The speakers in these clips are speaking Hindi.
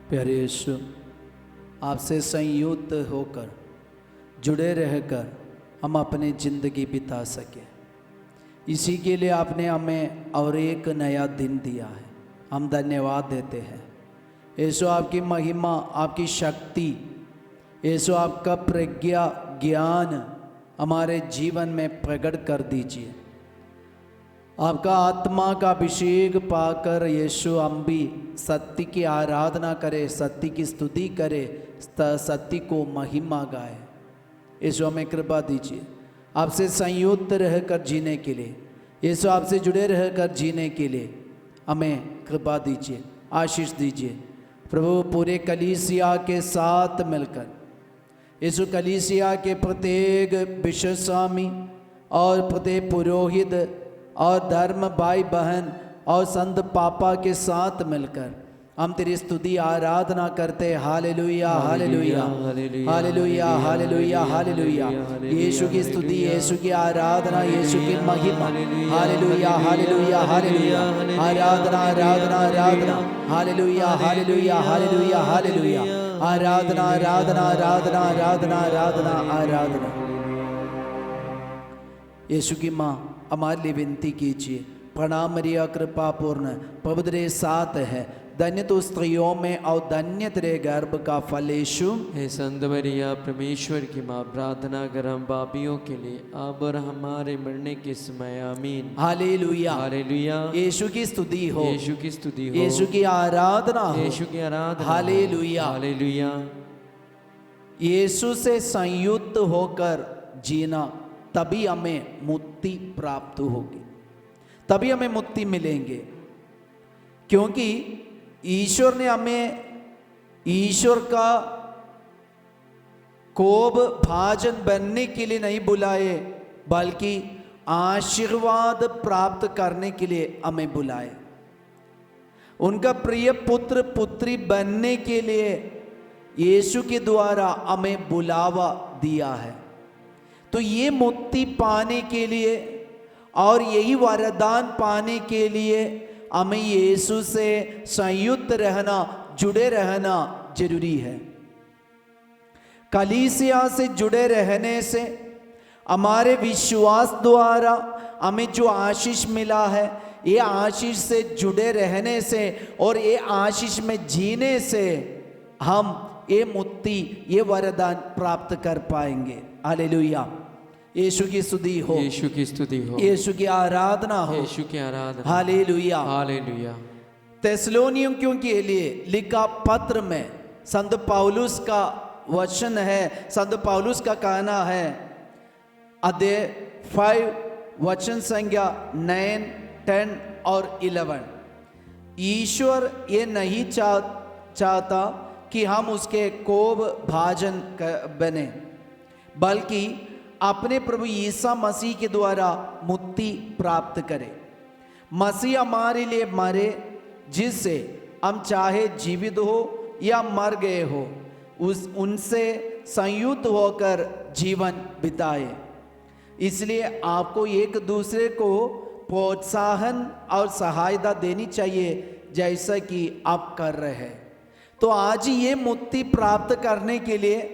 प्यारे यीशु, आपसे संयुक्त होकर जुड़े रहकर हम अपनी ज़िंदगी बिता सकें, इसी के लिए आपने हमें और एक नया दिन दिया है। हम धन्यवाद देते हैं यीशु। आपकी महिमा, आपकी शक्ति यीशु, आपका प्रज्ञा ज्ञान हमारे जीवन में प्रकट कर दीजिए। आपका आत्मा का अभिषेक पाकर यीशु हम भी सत्य की आराधना करें, सत्य की स्तुति करें, सत्य को महिमा गाए। यीशु हमें कृपा दीजिए, आपसे संयुक्त रहकर जीने के लिए, यीशु आपसे जुड़े रहकर जीने के लिए हमें कृपा दीजिए, आशीष दीजिए। प्रभु पूरे कलीसिया के साथ मिलकर यीशु कलीसिया के प्रत्येक विश्व स्वामी और प्रत्येक पुरोहित और धर्म भाई बहन और संत पापा के साथ मिलकर हम तेरी स्तुति आराधना करते। Hallelujah hallelujah hallelujah hallelujah hallelujah. यीशु की स्तुति, यीशु की आराधना, यीशु की महिमा। Hallelujah hallelujah hallelujah. आराधना आराधना आराधना। Hallelujah hallelujah hallelujah hallelujah. आराधना आराधना आराधना आराधना आराधना आराधना। यीशु की माँ हमारे लिए विनती कीजिए। प्रणाम मरिया कृपा पूर्ण, प्रभु तेरे साथ है, धन्य तो स्त्रियों में और धन्य तेरे गर्भ का फल यीशु। हे संत मरिया परमेश्वर की माँ, प्रार्थना कर हम पापियों के लिए अब और हमारे मरने के समय आमीन। Hallelujah hallelujah. यीशु की स्तुति हो, यीशु की स्तुति हो, यीशु की आराधना हो, यीशु की आराधना। Hallelujah hallelujah. यीशु से संयुक्त होकर जीना, तभी हमें मुक्ति प्राप्त होगी, तभी हमें मुक्ति मिलेंगे। क्योंकि ईश्वर ने हमें ईश्वर का कोप भाजन बनने के लिए नहीं बुलाए, बल्कि आशीर्वाद प्राप्त करने के लिए हमें बुलाए। उनका प्रिय पुत्र पुत्री बनने के लिए यीशु के द्वारा हमें बुलावा दिया है। तो ये मुक्ति पाने के लिए और यही वरदान पाने के लिए हमें यीशु से संयुक्त रहना, जुड़े रहना जरूरी है। कलीसिया से जुड़े रहने से हमारे विश्वास द्वारा हमें जो आशीष मिला है, ये आशीष से जुड़े रहने से और ये आशीष में जीने से हम ये मुक्ति, ये वरदान प्राप्त कर पाएंगे। हालेलुया। यीशु की स्तुति हो, यीशु की स्तुति हो, यीशु की आराधना हो, यीशु की आराधना। Hallelujah hallelujah. थिस्सलुनीकियों के लिए लिखा पत्र में संत पौलुस का वचन है, संत पौलुस का कहना है, अध्याय 5 वचन संख्या 9, 10 और 11। ईश्वर ये नहीं चाहता कि हम उसके कोप भाजन बने, बल्कि अपने प्रभु यीशु मसीह के द्वारा मुक्ति प्राप्त करें। मसीह हमारे लिए मरे, जिससे हम चाहे जीवित हो या मर गए हो उनसे संयुक्त होकर जीवन बिताए। इसलिए आपको एक दूसरे को प्रोत्साहन और सहायता देनी चाहिए, जैसा कि आप कर रहे हैं। तो आज ये मुक्ति प्राप्त करने के लिए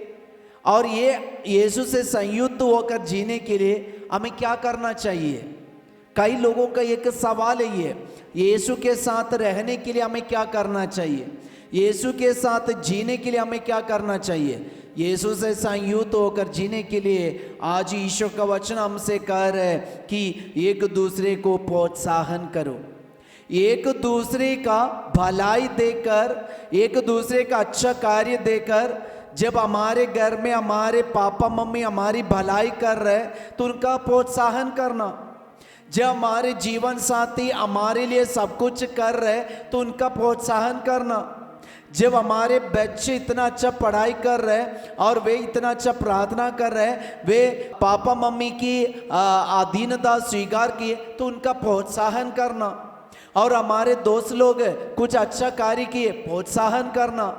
और ये यीशु से संयुक्त होकर जीने के लिए हमें क्या करना चाहिए? कई लोगों का एक सवाल है ये, यीशु के साथ रहने के लिए हमें क्या करना चाहिए? यीशु के साथ जीने के लिए हमें क्या करना चाहिए? यीशु से संयुक्त होकर जीने के लिए आज ईश्वर का वचन हमसे कह रहा है कि एक दूसरे को प्रोत्साहन करो, एक दूसरे का भलाई देकर, एक दूसरे का अच्छा कार्य देकर। जब हमारे घर में हमारे पापा मम्मी हमारी भलाई कर रहे तो उनका प्रोत्साहन करना। जब हमारे जीवन साथी हमारे लिए सब कुछ कर रहे तो उनका प्रोत्साहन करना। जब हमारे बच्चे इतना अच्छा पढ़ाई कर रहे और वे इतना अच्छा प्रार्थना कर रहे, वे पापा मम्मी की अधीनता स्वीकार किए, तो उनका प्रोत्साहन करना। और हमारे दोस्त लोग कुछ अच्छा कार्य किए, प्रोत्साहन करना।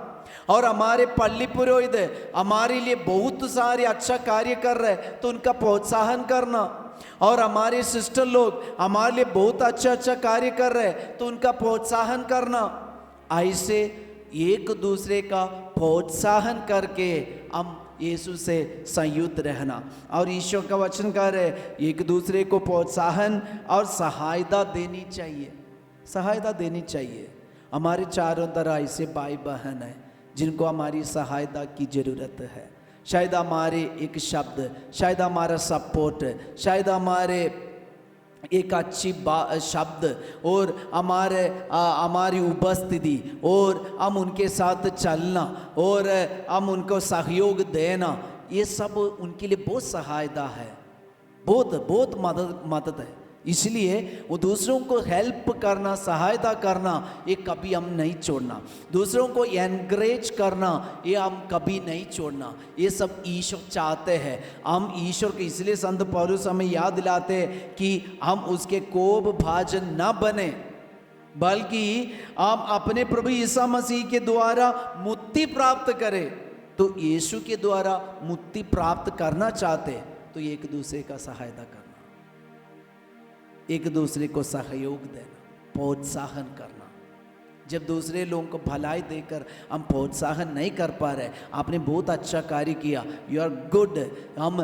और हमारे पल्ली पुरोहित हमारे लिए बहुत सारे अच्छा कार्य कर रहे तो उनका प्रोत्साहन करना। और हमारे सिस्टर लोग हमारे लिए बहुत अच्छा कार्य कर रहे तो उनका प्रोत्साहन करना। ऐसे एक दूसरे का प्रोत्साहन करके हम यीशु से संयुक्त रहना। और ईश्वर का वचन कह रहे एक दूसरे को प्रोत्साहन और सहायता देनी चाहिए, सहायता देनी चाहिए। हमारे चारों तरह ऐसे भाई बहन हैं जिनको हमारी सहायता की ज़रूरत है। शायद हमारे एक शब्द, शायद हमारा सपोर्ट, शायद हमारे एक अच्छी शब्द और हमारी उपस्थिति और हम उनके साथ चलना और हम उनको सहयोग देना, ये सब उनके लिए बहुत सहायता है, बहुत बहुत मदद है। इसलिए वो दूसरों को हेल्प करना, सहायता करना, ये कभी हम नहीं छोड़ना। दूसरों को एनकरेज करना, ये हम कभी नहीं छोड़ना। ये सब ईश्वर चाहते हैं। हम ईश्वर के, इसलिए संत पौलुस हमें याद दिलाते हैं कि हम उसके कोप भाजन न बने, बल्कि हम अपने प्रभु यीशु मसीह के द्वारा मुक्ति प्राप्त करें। तो यीशु के द्वारा मुक्ति प्राप्त करना चाहते तो एक दूसरे का सहायता करना, एक दूसरे को सहयोग देना, प्रोत्साहन करना। जब दूसरे लोगों को भलाई देकर हम प्रोत्साहन नहीं कर पा रहे, आपने बहुत अच्छा कार्य किया, यू आर गुड, हम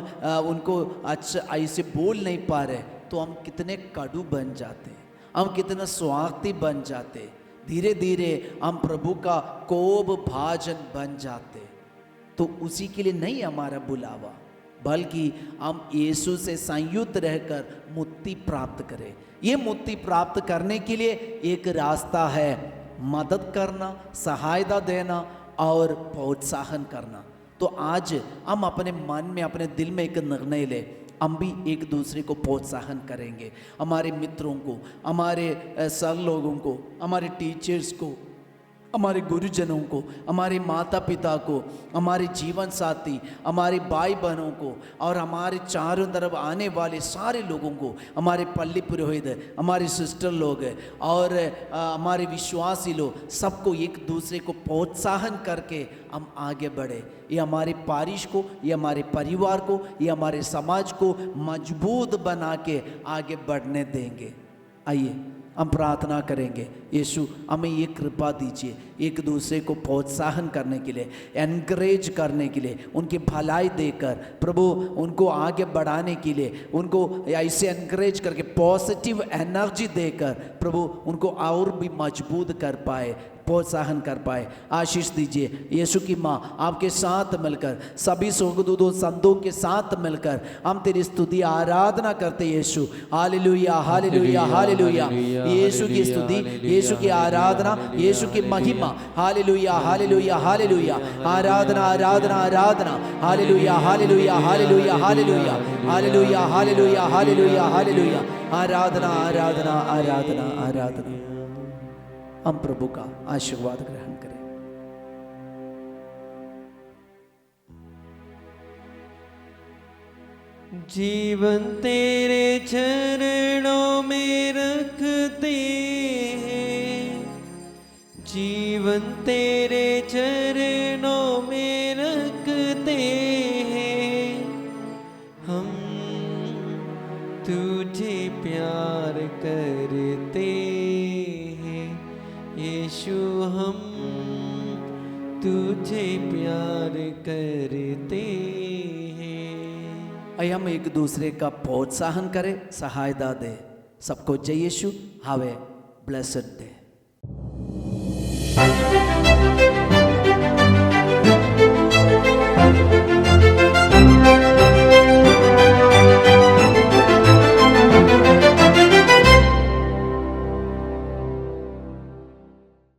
उनको अच्छा ऐसे बोल नहीं पा रहे, तो हम कितने कड़ू बन जाते, हम कितना स्वार्थी बन जाते। धीरे धीरे हम प्रभु का कोप भाजन बन जाते। तो उसी के लिए नहीं हमारा बुलावा, बल्कि हम यीशु से संयुक्त रहकर मुक्ति प्राप्त करें। ये मुक्ति प्राप्त करने के लिए एक रास्ता है, मदद करना, सहायता देना और प्रोत्साहन करना। तो आज हम अपने मन में, अपने दिल में एक निर्णय ले, हम भी एक दूसरे को प्रोत्साहन करेंगे। हमारे मित्रों को, हमारे सर लोगों को, हमारे टीचर्स को, हमारे गुरुजनों को, हमारे माता पिता को, हमारे जीवन साथी, हमारे भाई बहनों को और हमारे चारों तरफ आने वाले सारे लोगों को, हमारे पल्ली पुरोहित, हमारे सिस्टर लोग और हमारे विश्वासी लोग, सबको एक दूसरे को प्रोत्साहन करके हम आगे बढ़े। ये हमारे पारिश को, ये हमारे परिवार को, ये हमारे समाज को मजबूत बना के आगे बढ़ने देंगे। आइए हम प्रार्थना करेंगे। यीशु हमें ये कृपा दीजिए, एक दूसरे को प्रोत्साहन करने के लिए, एनकरेज करने के लिए, उनकी भलाई देकर प्रभु उनको आगे बढ़ाने के लिए, उनको ऐसे एनकरेज करके पॉजिटिव एनर्जी देकर प्रभु उनको और भी मजबूत कर पाए, प्रोत्साहन कर पाए। आशीष दीजिए। यीशु की माँ आपके साथ मिलकर, सभी स्वर्गदूतों संतों के साथ मिलकर हम तेरी स्तुति आराधना करते। यीशु हालेलुया, हालेलुया, हालेलुया। यीशु की स्तुति, यीशु की आराधना, यीशु की महिमा। Hallelujah, hallelujah, hallelujah. आराधना, आराधना, आराधना। Hallelujah, hallelujah, hallelujah, hallelujah, hallelujah, hallelujah, hallelujah, hallelujah. आराधना, आराधना, आराधना, आराधना। हम प्रभु का आशीर्वाद ग्रहण करें। जीवन तेरे चरणों में रखते हैं, जीवन तेरे चरणों में रखते हैं, हम तुझे प्यार करते हैं यीशु, हम तुझे प्यार करते हैं। आइए हम एक दूसरे का प्रोत्साहन करें, सहायता दे। सबको जय यीशु। Have a blessed day.